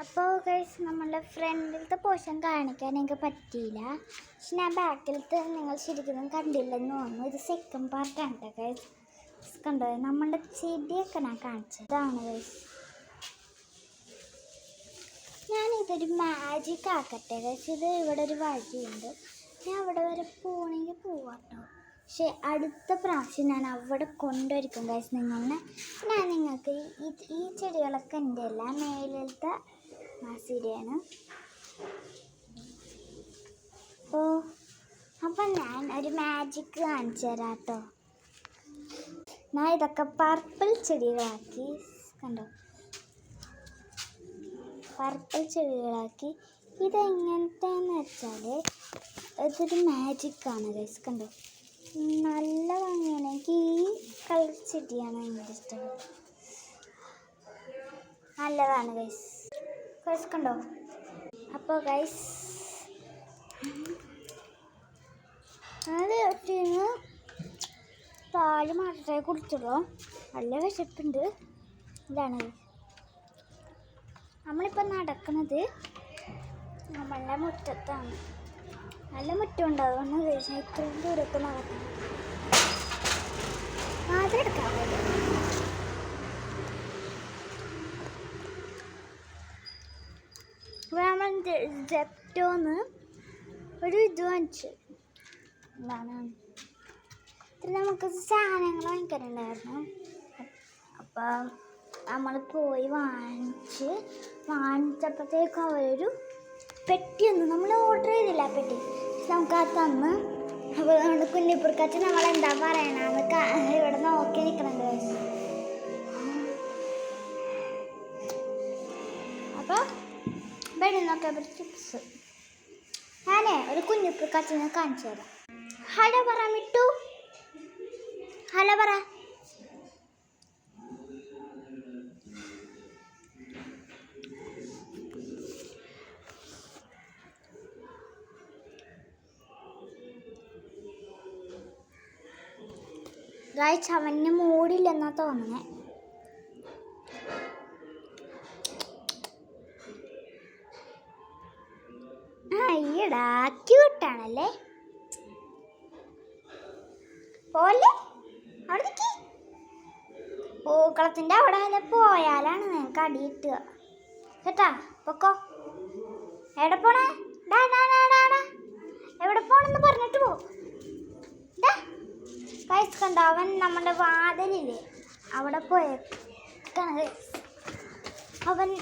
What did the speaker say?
അപ്പോൾ ഗൈസ് നമ്മളുടെ ഫ്രണ്ടിലത്തെ പോർഷൻ കാണിക്കാൻ എനിക്ക് പറ്റിയില്ല. പക്ഷെ ഞാൻ ബാക്കിലത്തെ നിങ്ങൾ ശരിക്കും കണ്ടില്ലെന്ന് തോന്നുന്നു. ഇത് സെക്കൻഡ് പാർട്ടാണ് കേട്ടോ ഗൈസ്. കണ്ടോ നമ്മളുടെ ചെടിയൊക്കെ ഞാൻ കാണിച്ചത് ഇതാണ് ഗൈസ്. ഞാനിതൊരു മാജിക് ആക്കട്ടെ ഗൈസ്. ഇത് ഇവിടെ ഒരു വഴിയുണ്ട്, ഞാൻ അവിടെ വരെ പോകണമെങ്കിൽ പോവാട്ടോ. പക്ഷെ അടുത്ത പ്രാവശ്യം ഞാൻ അവിടെ കൊണ്ടുവരിക്കും ഗൈസ് നിങ്ങളെ. ഞാൻ നിങ്ങൾക്ക് ഈ ചെടികളൊക്കെ എൻ്റെ അല്ല, മേലത്തെ മാസിരിയാണ്. അപ്പം ഞാൻ ഒരു മാജിക് കാണിച്ചു തരാം കേട്ടോ. ഞാൻ ഇതൊക്കെ പർപ്പിൾ ചെടികളാക്കി, കണ്ടോ, പർപ്പിൾ ചെടികളാക്കി. ഇതെങ്ങനത്തെന്ന് വെച്ചാൽ ഇതൊരു മാജിക്കാണ് ഗൈസ്. കണ്ടോ നല്ല ഭംഗിയാണ്. എനിക്ക് ഈ കളർ ചെടിയാണ് ഭയങ്കര ഇഷ്ടം. നല്ലതാണ് ഗൈസ്. ഗൈസ് കണ്ടോ. അപ്പോൾ ഗൈസ് അത് ഒറ്റന്ന് പാല് മാത്രമേ കുടിച്ചുള്ളൂ. നല്ല വിശപ്പുണ്ട്. ഇതാണ് നമ്മളിപ്പോൾ നടക്കുന്നത് നമ്മളുടെ മുറ്റത്താണ്. നല്ല മുറ്റമുണ്ട്, അതുകൊണ്ട് കഴിച്ചാൽ ഇത്രയും ദൂരത്ത് നടക്കണം. മാത്രം എടുക്കാൻ പറ്റും. നമ്മൾ ജെപ്റ്റോന്ന് ഒരു ഇത് വാങ്ങിച്ചു. എന്താണ് ഇത്ര നമുക്ക് സാധനങ്ങൾ വാങ്ങിക്കാനുണ്ടായിരുന്നു. അപ്പം നമ്മൾ പോയി വാങ്ങിച്ചപ്പോഴത്തേക്കും അവരൊരു പെട്ടിയൊന്നും നമ്മൾ ഓർഡർ ചെയ്തില്ല. പെട്ടി നമുക്ക് അത് തന്ന്. അപ്പോൾ നമ്മുടെ കുഞ്ഞിപ്പുറക്കാച്ച് നമ്മളെന്താ പറയണമെന്ന് ഇവിടെ നോക്കി നിൽക്കണുണ്ട്. അപ്പോൾ വെടി നോക്കിയപ്പോൾ ചിപ്സ് ഞാനേ ഒരു കുഞ്ഞിപ്പുറക്കാച്ചിനെ കാണിച്ചു തരാം. ഹലോ പറ മിട്ടു, ഹലോ പറ. ഗൈസ് അവന് മൂടില്ലെന്നാ തോന്നണേ. അയ്യടാ ക്യൂട്ടാണല്ലേ. പോലെ അവിടെ നിൽക്കി. പൂക്കളത്തിൻ്റെ അവിടെ വരെ പോയാലാണ് നിങ്ങൾക്ക് അടി കിട്ടുക കേട്ടാ. പൊക്കോ. എവിടെ പോണേ? എവിടെ പോണെന്ന് പറഞ്ഞിട്ട് പോ. ഗൈസ് കണ്ടോ അവൻ നമ്മുടെ വാതിലില്ലേ അവിടെ പോയേക്കാണ്. അവന്